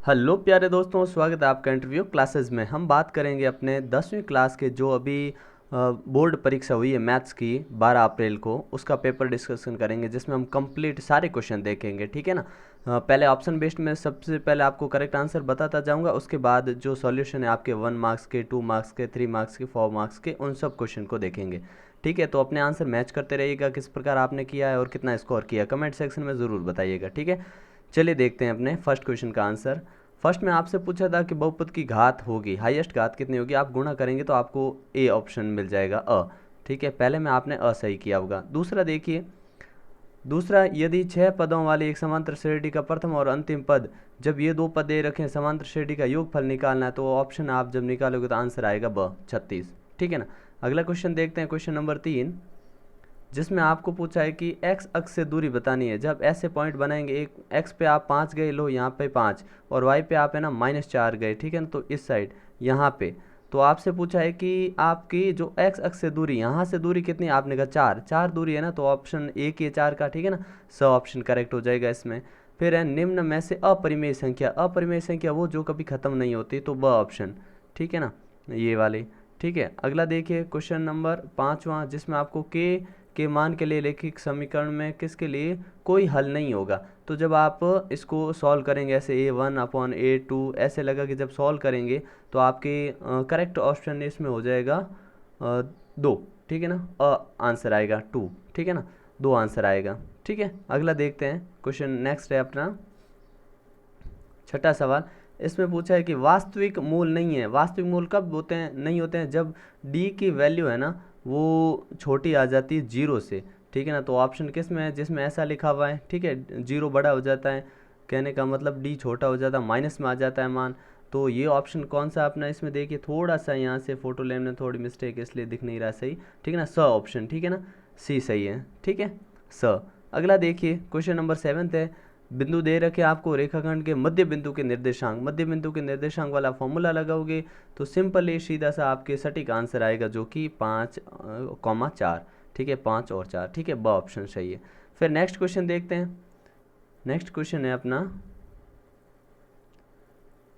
Hello प्यारे दोस्तों, स्वागत है आपका इंटरव्यू क्लासेस में। हम बात करेंगे अपने 10वीं क्लास के जो अभी बोर्ड परीक्षा हुई है मैथ्स की 12 अप्रैल को, उसका पेपर डिस्कशन करेंगे जिसमें हम कंप्लीट सारे क्वेश्चन देखेंगे। ठीक है ना। पहले ऑप्शन बेस्ड में सबसे पहले आपको करेक्ट आंसर बताता जाऊंगा, उसके बाद जो सॉल्यूशन है आपके 1 मार्क्स के, 2 मार्क्स के, 3 मार्क्स के, 4 मार्क्स के, उन सब क्वेश्चन को देखेंगे। ठीक है, तो अपने आंसर मैच करते रहिएगा, किस प्रकार आपने किया है और कितना स्कोर किया कमेंट सेक्शन में ज़रूर बताइएगा। ठीक है, चलिए देखते हैं अपने फर्स्ट क्वेश्चन का आंसर। फर्स्ट में आपसे पूछा था कि बहुपद की घात होगी, हाईएस्ट घात कितनी होगी, आप गुणा करेंगे तो आपको ए ऑप्शन मिल जाएगा अ। ठीक है, पहले में आपने अ सही किया होगा। दूसरा देखिए, दूसरा, यदि 6 पदों वाली एक समांतर श्रेणी का प्रथम और अंतिम पद, जब ये 2 पद दे रखे हैं, समांतर श्रेणी का योगफल निकालना है, तो ऑप्शन आप जब निकालोगे तो आंसर आएगा ब 36। ठीक है ना। अगला क्वेश्चन देखते हैं, क्वेश्चन नंबर 3, जिसमें आपको पूछा है कि एक्स अक्ष से दूरी बतानी है। जब ऐसे पॉइंट बनाएंगे, एक एक्स पे आप 5 गए, लो यहाँ पे 5, और वाई पे आप है ना -4 गए। ठीक है ना, तो इस साइड यहाँ पे तो आपसे पूछा है कि आपकी जो एक्स अक्ष से दूरी, यहाँ से दूरी कितनी, आपने कहा 4, 4 दूरी है ना, तो ऑप्शन ए की 4 का। ठीक है ना, स ऑप्शन करेक्ट हो जाएगा इसमें। फिर है निम्न में से अपरिमेय संख्या, अपरिमेय संख्या वो जो कभी खत्म नहीं होती, तो ब ऑप्शन। ठीक है ना, ये वाली। ठीक है, अगला देखिए क्वेश्चन नंबर 5वां, जिसमें आपको के मान के लिए लेखिक समीकरण में किसके लिए कोई हल नहीं होगा। तो जब आप इसको सॉल्व करेंगे ऐसे A1/A2 ऐसे लगा कि जब सॉल्व करेंगे तो आपके करेक्ट ऑप्शन इसमें हो जाएगा 2। ठीक है ना, आंसर आएगा 2। ठीक है ना, 2 आंसर आएगा। ठीक है, अगला देखते हैं क्वेश्चन नेक्स्ट है अपना छठा सवाल। इसमें पूछा है कि वास्तविक मूल नहीं है। वास्तविक मूल कब होते हैं, नहीं होते हैं, जब डी की वैल्यू है ना वो छोटी आ जाती है 0 से। ठीक है ना, तो ऑप्शन किस में है, जिसमें ऐसा लिखा हुआ है। ठीक है, 0 बड़ा हो जाता है, कहने का मतलब डी छोटा हो जाता है, माइनस में आ जाता है मान। तो ये ऑप्शन कौन सा अपना, इसमें देखिए थोड़ा सा यहाँ से फोटो लेने में थोड़ी मिस्टेक इसलिए दिख नहीं रहा सही। ठीक है ना, स ऑप्शन। ठीक है ना, सी सही है। ठीक है, स। अगला देखिए क्वेश्चन नंबर 7 है। बिंदु दे रखे आपको, रेखाखंड के मध्य बिंदु के निर्देशांक, मध्य बिंदु के निर्देशांक वाला फॉर्मूला लगाओगे तो सिंपल ही सीधा सा आपके सटीक आंसर आएगा, जो कि 5,4। ठीक है, 5 और 4। ठीक है, ब ऑप्शन सही है। फिर नेक्स्ट क्वेश्चन देखते हैं। नेक्स्ट क्वेश्चन है अपना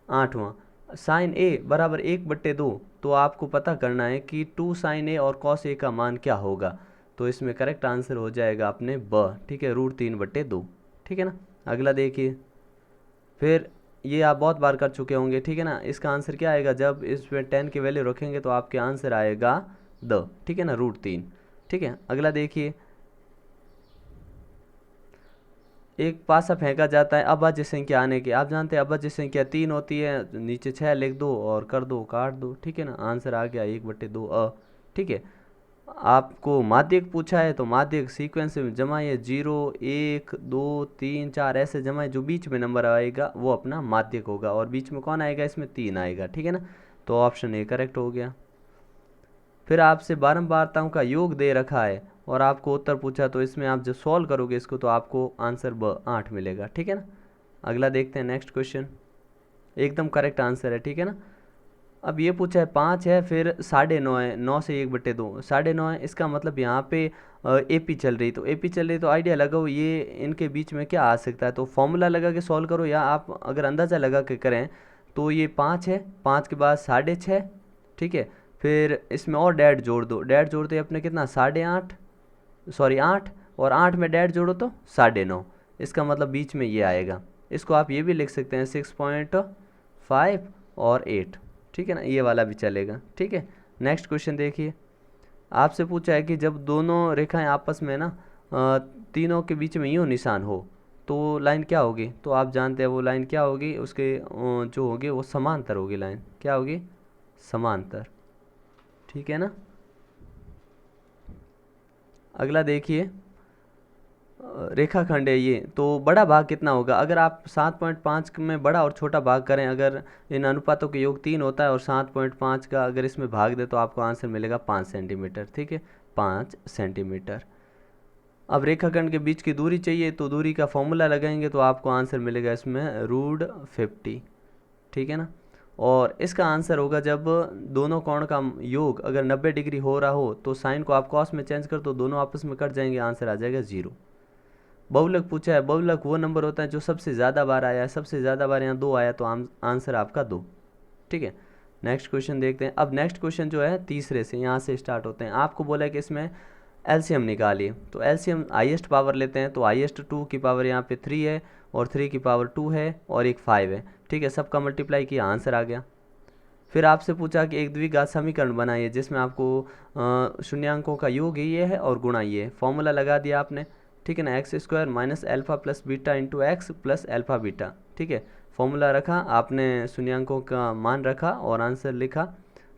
8वां, साइन ए बराबर 1/2। तो आपको पता करना है कि 2 साइन ए और कॉस ए का मान क्या होगा। तो इसमें करेक्ट आंसर हो जाएगा अपने ब। ठीक है, √3/2। ठीक है ना, अगला देखिए। फिर ये आप बहुत बार कर चुके होंगे। ठीक है ना, इसका आंसर क्या आएगा, जब इसमें 10 की वैल्यू रखेंगे तो आपके आंसर आएगा द। ठीक है ना, √3। ठीक है, अगला देखिए। एक पासा फेंका जाता है अभाज्य संख्या आने की, आप जानते हैं अभाज्य संख्या 3 होती है, नीचे 6 लिख दो और कर दो, काट दो। ठीक है ना, आंसर आ गया 1/2 अ। ठीक है, आपको माध्यक पूछा है तो माध्यक सीक्वेंस में जमाइए, 0 1 2 3 4 ऐसे जमाए, जो बीच में नंबर आएगा वो अपना माध्यक होगा, और बीच में कौन आएगा, इसमें 3 आएगा। ठीक है ना, तो ऑप्शन ए करेक्ट हो गया। फिर आपसे बारंबारताओं का योग दे रखा है और आपको उत्तर पूछा, तो इसमें आप जब सॉल्व करोगे इसको तो आपको आंसर ब 8 मिलेगा। ठीक है ना, अगला देखते हैं नेक्स्ट क्वेश्चन, एकदम करेक्ट आंसर है। ठीक है ना, अब ये पूछा है 5 है, फिर 9.5 है, 9 से 1/2, 9.5 है, इसका मतलब यहाँ पे एपी चल रही, तो एपी चल रही तो आइडिया लगाओ ये इनके बीच में क्या आ सकता है, तो फॉर्मूला लगा के सॉल्व करो, या आप अगर अंदाज़ा लगा के करें तो ये 5 है, 5 के बाद 6.5। ठीक है, फिर इसमें और डैड जोड़ दो, डैड जोड़ते अपने कितना 8.5, सॉरी 8, और 8 में डैड जोड़ो तो 9.5, इसका मतलब बीच में ये आएगा। इसको आप ये भी लिख सकते हैं 6.5 और 8। ठीक है ना, ये वाला भी चलेगा। ठीक है, नेक्स्ट क्वेश्चन देखिए। आपसे पूछा है कि जब दोनों रेखाएं आपस में ना तीनों के बीच में यूँ निशान हो तो लाइन क्या होगी, तो आप जानते हैं वो लाइन क्या होगी, उसके जो होगी वो समांतर होगी, लाइन क्या होगी, समांतर। ठीक है ना, अगला देखिए। रेखाखंड है ये, तो बड़ा भाग कितना होगा, अगर आप 7.5 में बड़ा और छोटा भाग करें, अगर इन अनुपातों के योग 3 होता है और 7.5 का अगर इसमें भाग दे तो आपको आंसर मिलेगा 5 सेंटीमीटर। ठीक है, 5 सेंटीमीटर। अब रेखाखंड के बीच की दूरी चाहिए, तो दूरी का फॉर्मूला लगाएंगे तो आपको आंसर मिलेगा इसमें √50। ठीक है ना, और इसका आंसर होगा जब दोनों कोण का योग अगर 90 डिग्री हो रहा हो तो साइन को आप कॉस में चेंज कर तो दोनों आपस में कट जाएंगे, आंसर आ जाएगा 0। बहुलक पूछा है, बहुलक वो नंबर होता है जो सबसे ज़्यादा बार आया है, सबसे ज़्यादा बार यहाँ 2 आया, तो आंसर आपका 2। ठीक है, नेक्स्ट क्वेश्चन देखते हैं। अब नेक्स्ट क्वेश्चन जो है तीसरे से यहाँ से स्टार्ट होते हैं। आपको बोला है कि इसमें एलसीएम निकालिए, तो एलसीएम हाईएस्ट पावर लेते हैं, तो हाईएस्ट 2 की पावर यहाँ पे 3 है और 3 की पावर 2 है और एक 5 है। ठीक है, सबका मल्टीप्लाई किया, आंसर आ गया। फिर आपसे पूछा कि एक द्विघात समीकरण बनाइए जिसमें आपको शून्यांकों का योग ये है और गुणा ये है। फॉर्मूला लगा दिया आपने, ठीक है ना, x square minus alpha plus beta into x plus alpha beta. ठीक है, फॉर्मूला रखा आपने, शून्यांकों का मान रखा और आंसर लिखा,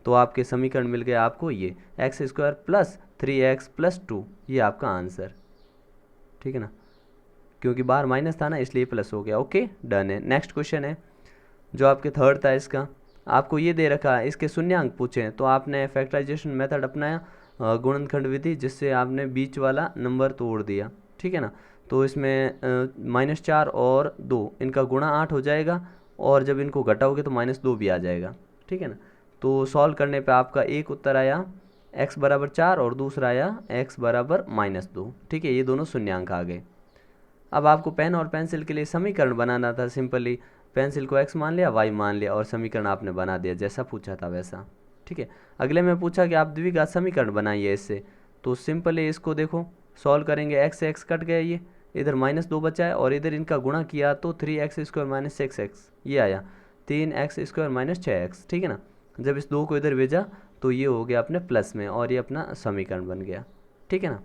तो आपके समीकरण मिल गया आपको ये x square plus 3x plus 2, ये आपका आंसर। ठीक है ना, क्योंकि बाहर माइनस था ना इसलिए प्लस हो गया। ओके, डन है। नेक्स्ट क्वेश्चन है जो आपके थर्ड था, इसका आपको ये दे रखा है, इसके शून्यांक पूछे तो आपने फैक्टराइजेशन मेथड अपनाया, गुणनखंड विधि, जिससे आपने बीच वाला नंबर तोड़ दिया। ठीक है ना, तो इसमें -4 और 2 इनका गुणा 8 हो जाएगा और जब इनको घटाओगे तो -2 भी आ जाएगा। ठीक है ना, तो सॉल्व करने पे आपका एक उत्तर आया x बराबर 4 और दूसरा आया x बराबर -2। ठीक है, ये दोनों शून्यांक आ गए। अब आपको पेन और पेंसिल के लिए समीकरण बनाना था। सिंपली पेंसिल को x मान लिया, y मान लिया और समीकरण आपने बना दिया जैसा पूछा था वैसा। ठीक है, अगले में पूछा कि आप द्विघात समीकरण बनाइए इससे, तो सिंपली इसको देखो, सॉल्व करेंगे, x से x कट गया, ये इधर -2 बचा है और इधर इनका गुणा किया तो 3x स्क्वायर माइनस 6x ये आया, 3x स्क्वायर माइनस 6x। ठीक है ना, जब इस 2 को इधर भेजा तो ये हो गया अपने प्लस में और ये अपना समीकरण बन गया। ठीक है ना,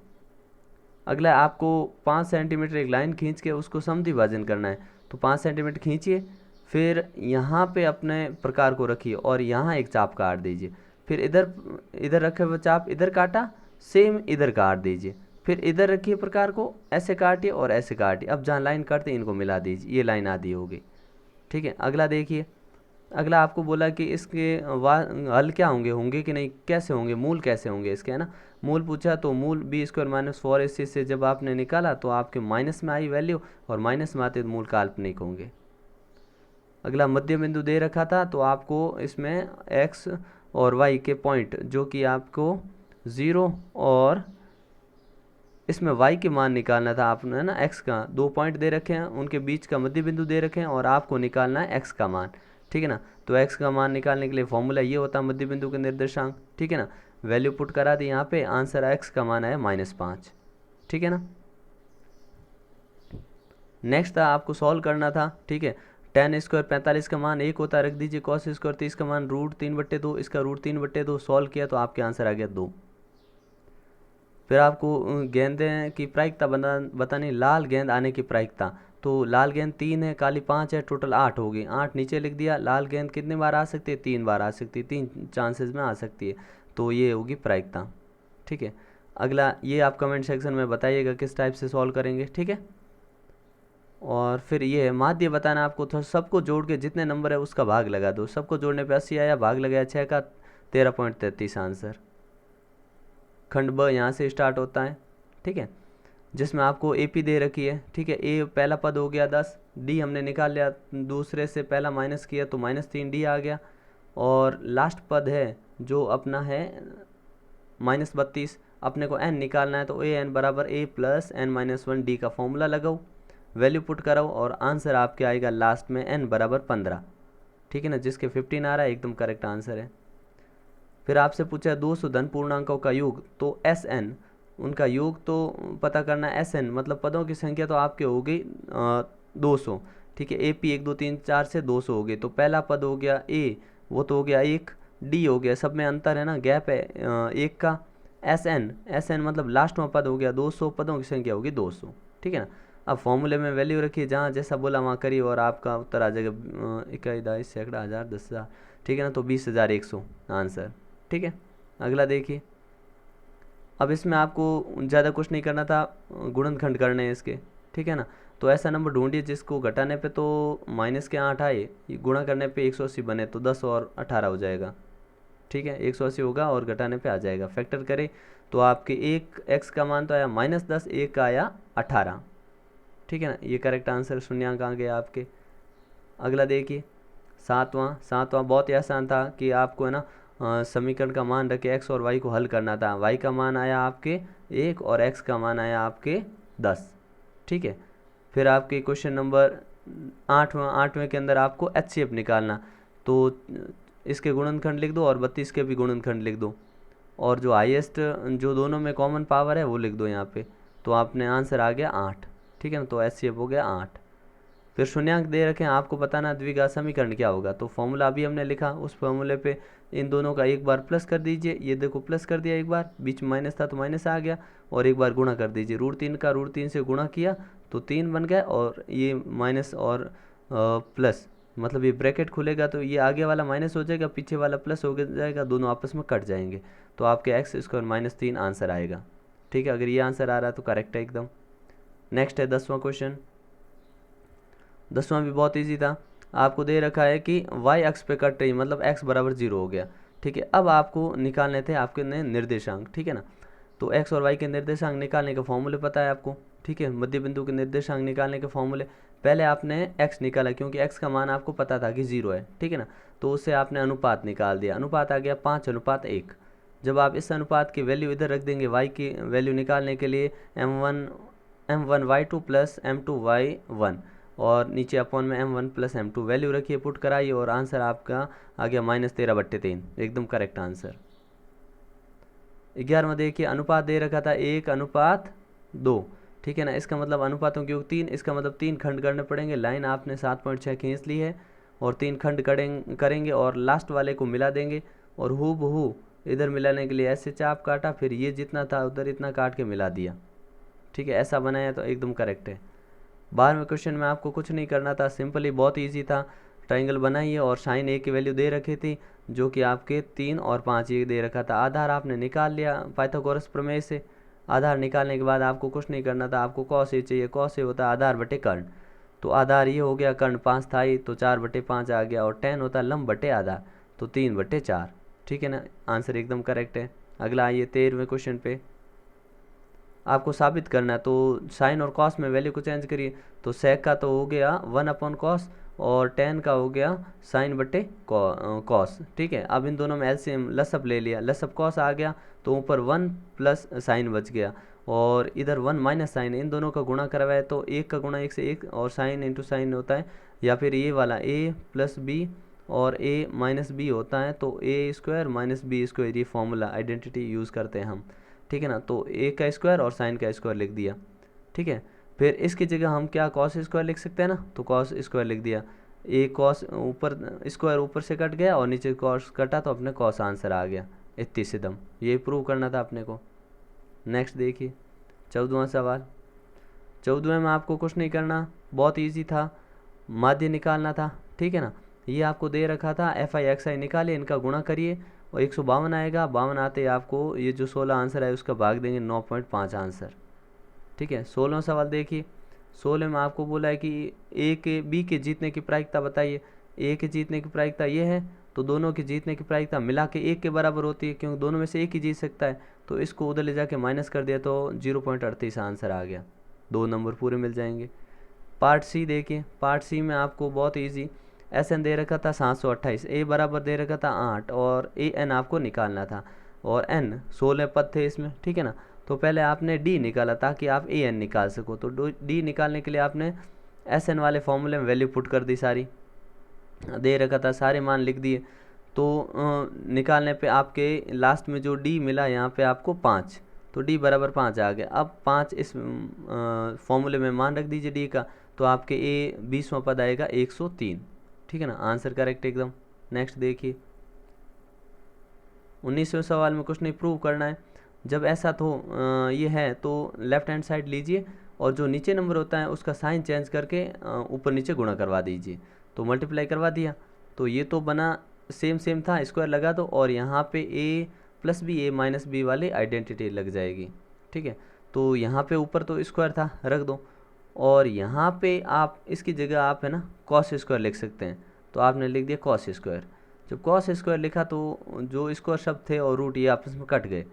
अगला आपको 5 सेंटीमीटर एक लाइन खींच के उसको समद्विभाजन करना है, तो 5 सेंटीमीटर खींचिए, फिर यहाँ पे अपने प्रकार को रखिए और यहाँ एक चाप काट दीजिए, फिर इधर इधर रखे हुए चाप इधर काटा, सेम इधर काट दीजिए, फिर इधर रखिए प्रकार को, ऐसे काटिए और ऐसे काटिए। अब जहाँ लाइन काटते इनको मिला दीजिए, ये लाइन आधी हो गई। ठीक है, अगला देखिए, अगला आपको बोला कि इसके हल क्या होंगे, होंगे कि नहीं, कैसे होंगे, मूल कैसे होंगे इसके, है ना। मूल पूछा तो मूल बी स्क्वायर माइनस 4ac से जब आपने निकाला तो आपके माइनस में आई वैल्यू और माइनस में आते तो मूल काल्पनिक होंगे। अगला मध्य बिंदु दे रखा था, तो आपको इसमें x और y के पॉइंट जो कि आपको 0 और इसमें y के मान निकालना था आपने, है ना। x का 2 पॉइंट दे रखे हैं, उनके बीच का मध्य बिंदु दे रखे हैं और आपको निकालना है x का मान। ठीक है ना, तो x का मान निकालने के लिए फॉर्मूला ये होता है मध्य बिंदु के निर्देशांक। ठीक है ना, वैल्यू पुट करा दी यहाँ पे, आंसर x का मान आया -5। ठीक है ना, नेक्स्ट था आपको सॉल्व करना था। ठीक है, tan स्क्वायर 45 का मान 1 होता है, रख दीजिए, cos स्क्वायर 30 का मान √3/2, इसका √3/2 सॉल्व किया तो आपके आंसर आ गया 2। फिर आपको गेंदे की प्रायिकता बतानी, लाल गेंद आने की प्रायिकता, तो लाल गेंद 3 है, काली 5 है, टोटल 8 होगी। 8 नीचे लिख दिया। लाल गेंद कितने बार आ सकती है, 3 बार आ सकती है, 3 चांसेस में आ सकती है, तो ये होगी प्रायिकता। ठीक है, अगला ये आप कमेंट सेक्शन में बताइएगा किस टाइप से सॉल्व करेंगे। ठीक है, और फिर ये है माध्य बताना आपको, तो सबको जोड़ के जितने नंबर है उसका भाग लगा दो। सबको जोड़ने पे 80 आया, भाग लगाया 6 का, 13.33 आंसर। खंड ब यहाँ से स्टार्ट होता है। ठीक है, जिसमें आपको AP दे रखी है। ठीक है, A पहला पद हो गया 10, D हमने निकाल लिया, दूसरे से पहला माइनस किया तो -3D आ गया, और लास्ट पद है जो अपना है -32, अपने को n निकालना है, तो AN बराबर A प्लस n-1D का फॉर्मूला लगाओ, वैल्यू पुट कराओ और आंसर आपके आएगा लास्ट में n बराबर 15। ठीक है ना, जिसके 15 आ रहा है एकदम करेक्ट आंसर है। फिर आपसे पूछा 200 धन पूर्णांकों का योग, तो SN उनका योग तो पता करना, SN मतलब पदों की संख्या तो आपके हो गई 200। ठीक है, AP 1 2 3 4 से 200 हो गए, तो पहला पद हो गया A, वो तो हो गया 1, D हो गया, सब में अंतर है ना, गैप है 1 का। SN मतलब लास्ट में पद हो गया 200, पदों की संख्या होगी 200। ठीक है ना, अब फॉर्मूले में वैल्यू रखिए, जहाँ जैसा बोला वहाँ करिए और आपका उत्तर आ जाएगा 21 22 सैकड़ा हज़ार 10,000। ठीक है ना, तो 20,100 आंसर। ठीक है, अगला देखिए, अब इसमें आपको ज़्यादा कुछ नहीं करना था, गुणनखंड करने हैं इसके। ठीक है ना, तो ऐसा नंबर ढूंढिए जिसको घटाने पे तो माइनस के 8 आए, गुणा करने पे 180 बने, तो 10 और 18 हो जाएगा। ठीक है, 180 होगा और घटाने पे आ जाएगा। फैक्टर करें तो आपके एक x का मान तो आया -10, एक का आया 18। ठीक है ना, ये करेक्ट आंसर, शून्यांक आ गया आपके। अगला देखिए, सातवां बहुत ही आसान था कि आपको है ना समीकरण का मान रखे x और y को हल करना था। y का मान आया आपके 1 और x का मान आया आपके 10। ठीक है। फिर आपके क्वेश्चन नंबर 8वें के अंदर आपको HCF निकालना, तो इसके गुणनखंड लिख दो और 32 के भी गुणनखंड लिख दो, और जो हाईएस्ट जो दोनों में कॉमन पावर है वो लिख दो यहाँ पे, तो आपने आंसर आ गया 8, ठीक है ना। तो HCF हो गया 8। फिर शून्यांक दे रखे हैं, आपको बताना द्विघात समीकरण क्या होगा, तो फॉर्मूला अभी हमने लिखा, उस फॉर्मूले पे इन दोनों का एक बार प्लस कर दीजिए, ये देखो प्लस कर दिया एक बार, बीच में माइनस था तो माइनस आ गया, और एक बार गुणा कर दीजिए, √3 का √3 से गुणा किया तो 3 बन गया, और ये माइनस और प्लस, मतलब ये ब्रैकेट खुलेगा तो ये आगे वाला माइनस हो जाएगा, पीछे वाला प्लस हो जाएगा, दोनों आपस में कट जाएंगे, तो आपके x² -3 आंसर आएगा, ठीक है। अगर ये आंसर आ रहा है तो करेक्ट है एकदम। नेक्स्ट है 10वां क्वेश्चन। 10वां भी बहुत इजी था, आपको दे रखा है कि y अक्ष पे कट रही, मतलब x बराबर 0 हो गया, ठीक है। अब आपको निकालने थे आपके निर्देशांक, ठीक है ना। तो x और y के निर्देशांक निकालने के फॉर्मूले पता है आपको, ठीक है। मध्य बिंदु के निर्देशांक निकालने के फॉर्मूले, पहले आपने x निकाला क्योंकि x का मान आपको पता था कि 0 है, ठीक है ना। तो उससे आपने अनुपात निकाल दिया, अनुपात आ गया 5:1। जब आप इस अनुपात की वैल्यू इधर रख देंगे y की वैल्यू निकालने के लिए m1y2 + m2y1, और नीचे अपॉन में m1 + m2 वैल्यू रखिए, पुट कराइए, और आंसर आपका आ गया -13/3, एकदम करेक्ट आंसर। 11वां देखिए, अनुपात दे रखा था 1:2, ठीक है ना। इसका मतलब अनुपातों की योग 3, इसका मतलब 3 खंड करने पड़ेंगे, लाइन आपने 7.6 खींच ली है, और 3 खंड करेंगे और लास्ट वाले को मिला देंगे, और हूबहू इधर मिलाने के लिए ऐसे चाप काटा, फिर ये जितना था उधर इतना काट के मिला दिया, ठीक है। ऐसा बनाया तो एकदम करेक्ट है। 12वें क्वेश्चन में आपको कुछ नहीं करना था, सिंपली बहुत इजी था, ट्राइंगल बनाइए और साइन ए की वैल्यू दे रखी थी, जो कि आपके 3 और 5 ये दे रखा था। आधार आपने निकाल लिया पाइथागोरस प्रमेय से। आधार निकालने के बाद आपको कुछ नहीं करना था, आपको कॉस ए चाहिए, कॉस ए होता है आधार बटे कर्ण, तो आधार ये हो गया, कर्ण 5 था ही तो 4/5 आ गया, और tan होता है लंब बटे आधार, तो 3/4, ठीक है ना। आंसर एकदम करेक्ट है। अगला आइए 13वें क्वेश्चन पे, आपको साबित करना है, तो साइन और कॉस में वैल्यू को चेंज करिए, तो सेक का तो हो गया 1/cos, और tan का हो गया साइन बटे कॉस, ठीक है। अब इन दोनों में एलसीएम लसअप ले लिया, लसअप कॉस आ गया, तो ऊपर 1 प्लस साइन बच गया, और इधर 1 माइनस साइन, इन दोनों का गुणा करवाए तो 1 का गुणा 1 से 1, और साइन इंटू साइन होता है, या फिर ये वाला a + b और a - b होता है, तो a² - b², ये फॉर्मूला आइडेंटिटी यूज़ करते हैं हम, ठीक है ना। तो a का स्क्वायर और साइन का स्क्वायर लिख दिया, ठीक है। फिर इसकी जगह हम क्या कॉस स्क्वायर लिख सकते हैं ना, तो कॉस स्क्वायर लिख दिया, ए कॉस ऊपर स्क्वायर ऊपर से कट गया और नीचे कॉस कटा, तो अपने कॉस आंसर आ गया, इतनी सिदम, ये प्रूव करना था अपने को। नेक्स्ट देखिए 14वां सवाल। 14वें में आपको कुछ नहीं करना, बहुत ईजी था, माध्य निकालना था, ठीक है ना। ये आपको दे रखा था FI XI निकालिए, इनका गुणा करिए, और 152 आएगा, 52 आते आपको ये जो 16 आंसर है उसका भाग देंगे 9.5 आंसर, ठीक है। 16वां सवाल देखिए, 16 में आपको बोला है कि ए के बी के जीतने की प्रायिकता बताइए। ए के जीतने की प्रायिकता ये है, तो दोनों की जीतने की प्रायिकता मिला के 1 के बराबर होती है, क्योंकि दोनों में से एक ही जीत सकता है, तो इसको उधर ले जाके माइनस कर दिया तो 0.38 आंसर आ गया, 2 नंबर पूरे मिल जाएंगे। पार्ट सी देखिए, पार्ट सी में आपको बहुत ईजी, SN दे रखा था 728, ए बराबर दे रखा था 8, और AN आपको निकालना था, और N 16 पद थे इसमें, ठीक है ना। तो पहले आपने D निकाला ताकि आप AN निकाल सको, तो D निकालने के लिए आपने SN वाले फॉर्मूले में वैल्यू पुट कर दी, सारी दे रखा था, सारे मान लिख दिए, तो निकालने पे आपके लास्ट में जो D मिला यहाँ पे आपको 5, तो D बराबर 5 आ गया। अब 5 इस फॉर्मूले में मान रख दीजिए D का, तो आपके A 20वां पद आएगा 103, ठीक है ना। आंसर करेक्ट एकदम। नेक्स्ट देखिए 19वें सवाल में कुछ नहीं प्रूव करना है, जब ऐसा तो ये है तो लेफ्ट हैंड साइड लीजिए, और जो नीचे नंबर होता है उसका साइन चेंज करके ऊपर नीचे गुणा करवा दीजिए, तो मल्टीप्लाई करवा दिया, तो ये तो बना सेम था, स्क्वायर लगा दो, और यहाँ पे a + b a - b वाली आइडेंटिटी लग जाएगी, ठीक है। तो यहाँ पे ऊपर तो स्क्वायर था, रख दो, और यहाँ पे आप इसकी जगह आप है ना कॉस स्क्वायर लिख सकते हैं, तो आपने लिख दिया कॉस स्क्वायर। जब कॉस स्क्वायर लिखा तो जो स्क्वायर शब्द थे और रूट ये आपस में कट गए,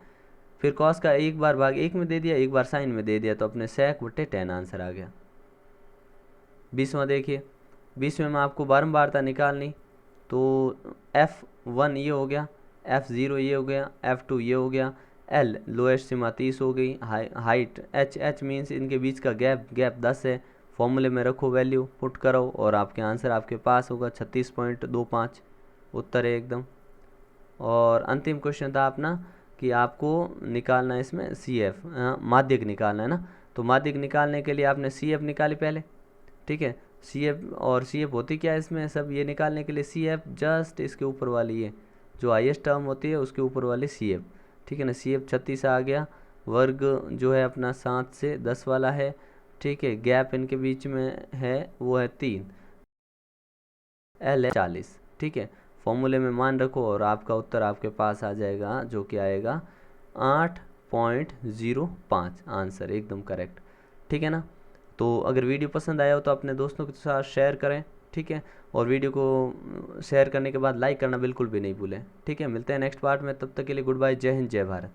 फिर कॉस का एक बार भाग 1 में दे दिया, एक बार साइन में दे दिया, तो अपने sec बटे tan आंसर आ गया। 20वां देखिए, 20वें में आपको बारंबारता निकालनी, तो F1 ये हो गया, F0 ये हो गया, F2 ये हो गया, एल लोएस्ट सीमा 30 हो गई। हाइट एच मीन्स इनके बीच का गैप 10 है। फॉर्मूले में रखो, वैल्यू पुट करो और आपके आंसर आपके पास होगा 36.25 उत्तर है एकदम। और अंतिम क्वेश्चन था अपना कि आपको निकालना है इसमें सी एफ, माध्यक निकालना है ना। तो माध्यक निकालने के लिए आपने सी एफ निकाली पहले, ठीक है। सी एफ और सी एफ होती क्या है इसमें सब, ये निकालने के लिए सी एफ जस्ट इसके ऊपर वाली है जो हाईएस्ट टर्म होती है उसके ऊपर वाली सी एफ, ठीक है ना। सी एफ 36 आ गया। वर्ग जो है अपना 7 से 10 वाला है, ठीक है। गैप इनके बीच में है वो है 3। एल है 40, ठीक है। फॉर्मूले में मान रखो और आपका उत्तर आपके पास आ जाएगा जो कि आएगा 8.05 आंसर एकदम करेक्ट, ठीक है ना। तो अगर वीडियो पसंद आया हो तो अपने दोस्तों के साथ शेयर करें, ठीक है। और वीडियो को शेयर करने के बाद लाइक करना बिल्कुल भी नहीं भूलें, ठीक है। मिलते हैं नेक्स्ट पार्ट में, तब तक के लिए गुड बाय, जय हिंद जय भारत।